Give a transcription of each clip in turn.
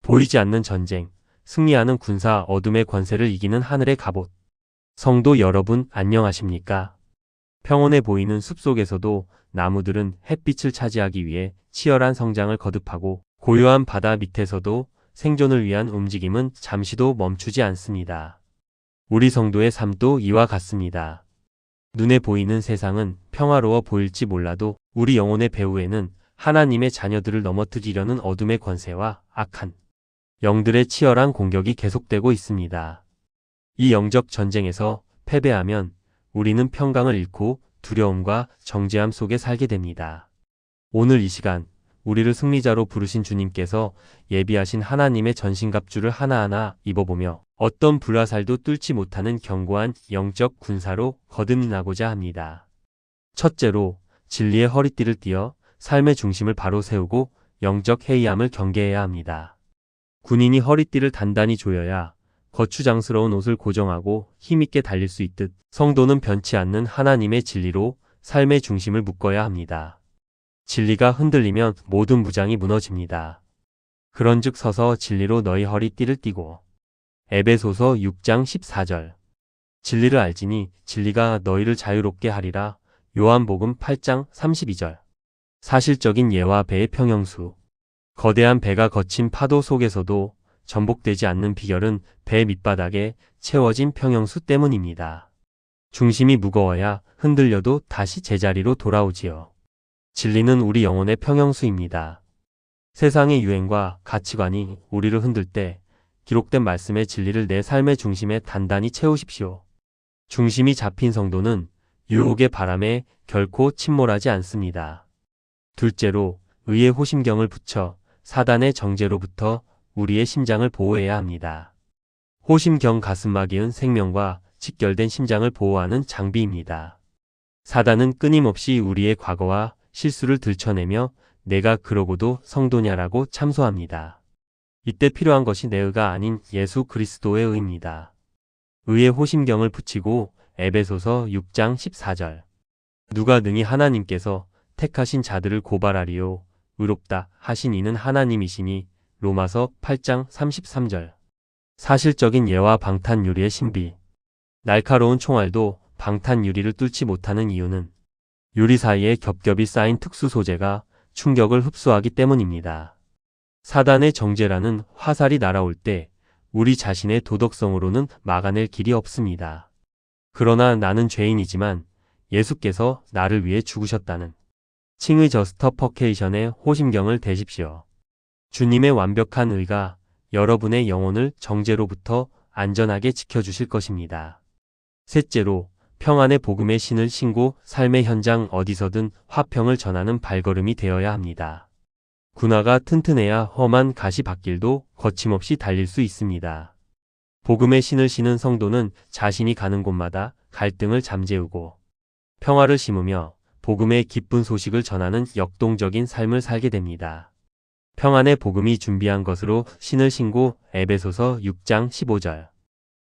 보이지 않는 전쟁, 승리하는 군사, 어둠의 권세를 이기는 하늘의 갑옷. 성도 여러분, 안녕하십니까? 평온해 보이는 숲속에서도 나무들은 햇빛을 차지하기 위해 치열한 성장을 거듭하고, 고요한 바다 밑에서도 생존을 위한 움직임은 잠시도 멈추지 않습니다. 우리 성도의 삶도 이와 같습니다. 눈에 보이는 세상은 평화로워 보일지 몰라도 우리 영혼의 배후에는 하나님의 자녀들을 넘어뜨리려는 어둠의 권세와 악한 영들의 치열한 공격이 계속되고 있습니다. 이 영적 전쟁에서 패배하면 우리는 평강을 잃고 두려움과 정죄함 속에 살게 됩니다. 오늘 이 시간 우리를 승리자로 부르신 주님께서 예비하신 하나님의 전신갑주를 하나하나 입어보며 어떤 불화살도 뚫지 못하는 견고한 영적 군사로 거듭나고자 합니다. 첫째로 진리의 허리띠를 띠어 삶의 중심을 바로 세우고 영적 해이함을 경계해야 합니다. 군인이 허리띠를 단단히 조여야 거추장스러운 옷을 고정하고 힘있게 달릴 수 있듯 성도는 변치 않는 하나님의 진리로 삶의 중심을 묶어야 합니다. 진리가 흔들리면 모든 무장이 무너집니다. 그런즉 서서 진리로 너희 허리띠를 띠고. 에베소서 6장 14절. 진리를 알지니 진리가 너희를 자유롭게 하리라. 요한복음 8장 32절. 사실적인 예와 배의 평형수. 거대한 배가 거친 파도 속에서도 전복되지 않는 비결은 배 밑바닥에 채워진 평형수 때문입니다. 중심이 무거워야 흔들려도 다시 제자리로 돌아오지요. 진리는 우리 영혼의 평형수입니다. 세상의 유행과 가치관이 우리를 흔들 때 기록된 말씀의 진리를 내 삶의 중심에 단단히 채우십시오. 중심이 잡힌 성도는 유혹의 바람에 결코 침몰하지 않습니다. 둘째로 의의 호심경을 붙여 사단의 정죄로부터 우리의 심장을 보호해야 합니다. 호심경 가슴막 이은 생명과 직결된 심장을 보호하는 장비입니다. 사단은 끊임없이 우리의 과거와 실수를 들춰내며 내가 그러고도 성도냐라고 참소합니다. 이때 필요한 것이 내 의가 아닌 예수 그리스도의 의입니다. 의의 호심경을 붙이고. 에베소서 6장 14절. 누가 능히 하나님께서 택하신 자들을 고발하리요 의롭다 하신 이는 하나님이시니. 로마서 8장 33절. 사실적인 예와 방탄유리의 신비. 날카로운 총알도 방탄유리를 뚫지 못하는 이유는 유리 사이에 겹겹이 쌓인 특수 소재가 충격을 흡수하기 때문입니다. 사단의 정죄라는 화살이 날아올 때 우리 자신의 도덕성으로는 막아낼 길이 없습니다. 그러나 나는 죄인이지만 예수께서 나를 위해 죽으셨다는 칭의 저스터퍼케이션의 호심경을 대십시오. 주님의 완벽한 의가 여러분의 영혼을 정죄로부터 안전하게 지켜주실 것입니다. 셋째로 평안의 복음의 신을 신고 삶의 현장 어디서든 화평을 전하는 발걸음이 되어야 합니다. 군화가 튼튼해야 험한 가시밭길도 거침없이 달릴 수 있습니다. 복음의 신을 신은 성도는 자신이 가는 곳마다 갈등을 잠재우고 평화를 심으며 복음의 기쁜 소식을 전하는 역동적인 삶을 살게 됩니다. 평안의 복음이 준비한 것으로 신을 신고. 에베소서 6장 15절.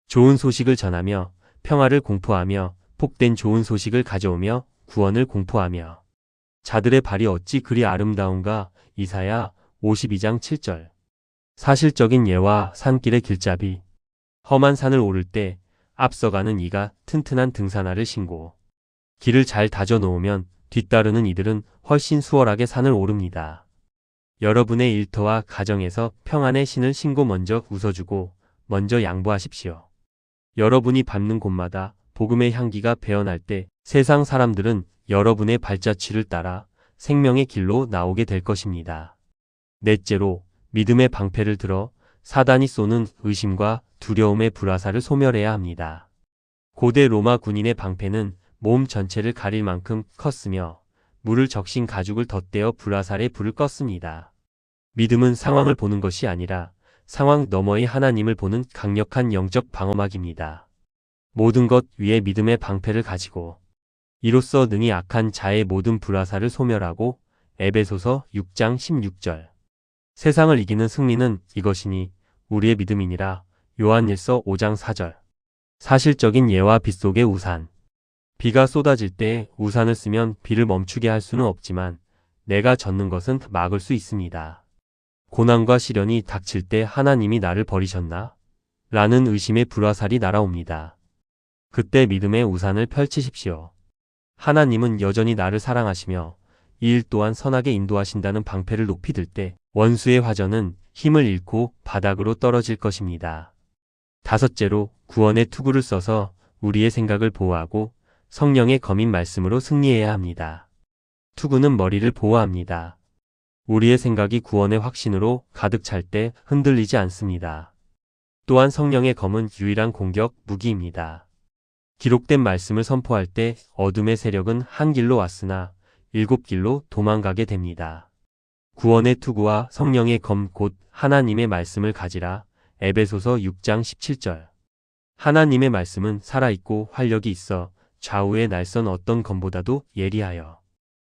좋은 소식을 전하며 평화를 공포하며 복된 좋은 소식을 가져오며 구원을 공포하며 자들의 발이 어찌 그리 아름다운가. 이사야 52장 7절. 사실적인 예와 산길의 길잡이. 험한 산을 오를 때 앞서가는 이가 튼튼한 등산화를 신고 길을 잘 다져 놓으면 뒤따르는 이들은 훨씬 수월하게 산을 오릅니다. 여러분의 일터와 가정에서 평안의 신을 신고 먼저 웃어주고 먼저 양보하십시오. 여러분이 밟는 곳마다 복음의 향기가 배어날 때 세상 사람들은 여러분의 발자취를 따라 생명의 길로 나오게 될 것입니다. 넷째로 믿음의 방패를 들어 사단이 쏘는 의심과 두려움의 불화살을 소멸해야 합니다. 고대 로마 군인의 방패는 몸 전체를 가릴 만큼 컸으며 물을 적신 가죽을 덧대어 불화살에 불을 껐습니다. 믿음은 상황을 보는 것이 아니라 상황 너머의 하나님을 보는 강력한 영적 방어막입니다. 모든 것 위에 믿음의 방패를 가지고 이로써 능히 악한 자의 모든 불화살을 소멸하고. 에베소서 6장 16절. 세상을 이기는 승리는 이것이니 우리의 믿음이니라. 요한일서 5장 4절. 사실적인 예와 빛 속의 우산. 비가 쏟아질 때 우산을 쓰면 비를 멈추게 할 수는 없지만 내가 젓는 것은 막을 수 있습니다. 고난과 시련이 닥칠 때 하나님이 나를 버리셨나? 라는 의심의 불화살이 날아옵니다. 그때 믿음의 우산을 펼치십시오. 하나님은 여전히 나를 사랑하시며 이 일 또한 선하게 인도하신다는 방패를 높이 들 때 원수의 화전은 힘을 잃고 바닥으로 떨어질 것입니다. 다섯째로 구원의 투구를 써서 우리의 생각을 보호하고 성령의 검인 말씀으로 승리해야 합니다. 투구는 머리를 보호합니다. 우리의 생각이 구원의 확신으로 가득 찰 때 흔들리지 않습니다. 또한 성령의 검은 유일한 공격 무기입니다. 기록된 말씀을 선포할 때 어둠의 세력은 한 길로 왔으나 7길로 도망가게 됩니다. 구원의 투구와 성령의 검 곧 하나님의 말씀을 가지라. 에베소서 6장 17절. 하나님의 말씀은 살아있고 활력이 있어 좌우의 날선 어떤 검보다도 예리하여.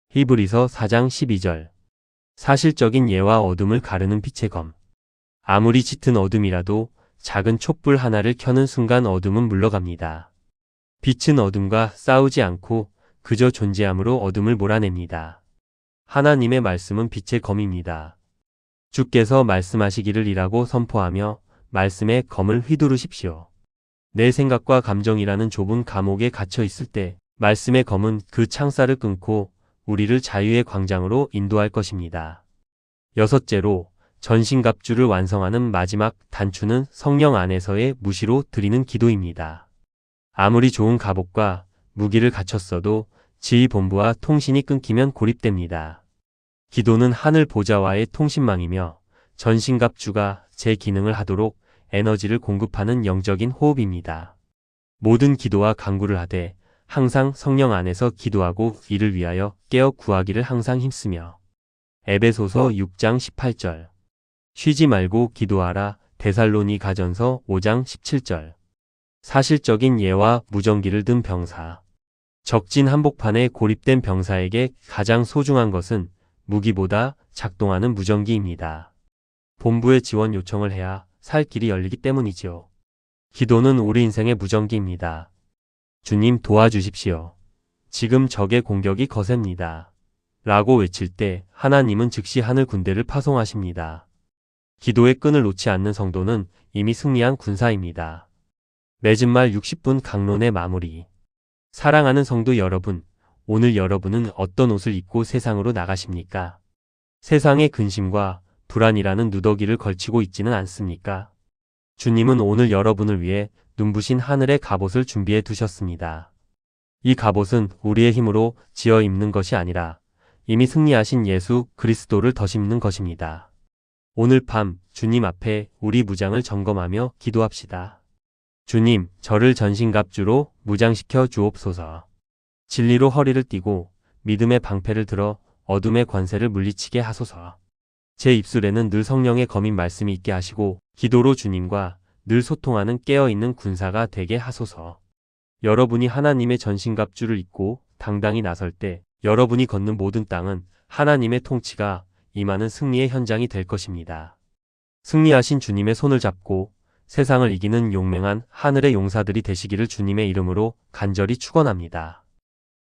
히브리서 4장 12절. 사실적인 예와 어둠을 가르는 빛의 검. 아무리 짙은 어둠이라도 작은 촛불 하나를 켜는 순간 어둠은 물러갑니다. 빛은 어둠과 싸우지 않고 그저 존재함으로 어둠을 몰아냅니다. 하나님의 말씀은 빛의 검입니다. 주께서 말씀하시기를 이라고 선포하며 말씀의 검을 휘두르십시오. 내 생각과 감정이라는 좁은 감옥에 갇혀 있을 때 말씀의 검은 그 창살을 끊고 우리를 자유의 광장으로 인도할 것입니다. 여섯째로 전신갑주를 완성하는 마지막 단추는 성령 안에서의 무시로 드리는 기도입니다. 아무리 좋은 갑옷과 무기를 갖췄어도 지휘본부와 통신이 끊기면 고립됩니다. 기도는 하늘 보좌와의 통신망이며 전신갑주가 제 기능을 하도록 에너지를 공급하는 영적인 호흡입니다. 모든 기도와 간구를 하되 항상 성령 안에서 기도하고 이를 위하여 깨어 구하기를 항상 힘쓰며. 에베소서 6장 18절. 쉬지 말고 기도하라. 데살로니가전서 5장 17절. 사실적인 예와 무전기를 든 병사. 적진 한복판에 고립된 병사에게 가장 소중한 것은 무기보다 작동하는 무전기입니다. 본부에 지원 요청을 해야 살 길이 열리기 때문이지요. 기도는 우리 인생의 무전기입니다. 주님 도와주십시오. 지금 적의 공격이 거셉니다. 라고 외칠 때 하나님은 즉시 하늘 군대를 파송하십니다. 기도의 끈을 놓지 않는 성도는 이미 승리한 군사입니다. 맺은 말 60분 강론의 마무리. 사랑하는 성도 여러분, 오늘 여러분은 어떤 옷을 입고 세상으로 나가십니까? 세상의 근심과 불안이라는 누더기를 걸치고 있지는 않습니까? 주님은 오늘 여러분을 위해 눈부신 하늘의 갑옷을 준비해 두셨습니다. 이 갑옷은 우리의 힘으로 지어 입는 것이 아니라 이미 승리하신 예수 그리스도를 덧입는 것입니다. 오늘 밤 주님 앞에 우리 무장을 점검하며 기도합시다. 주님, 저를 전신갑주로 무장시켜 주옵소서. 진리로 허리를 띠고 믿음의 방패를 들어 어둠의 권세를 물리치게 하소서. 제 입술에는 늘 성령의 검인 말씀이 있게 하시고 기도로 주님과 늘 소통하는 깨어있는 군사가 되게 하소서. 여러분이 하나님의 전신갑주를 입고 당당히 나설 때 여러분이 걷는 모든 땅은 하나님의 통치가 임하는 승리의 현장이 될 것입니다. 승리하신 주님의 손을 잡고 세상을 이기는 용맹한 하늘의 용사들이 되시기를 주님의 이름으로 간절히 축원합니다.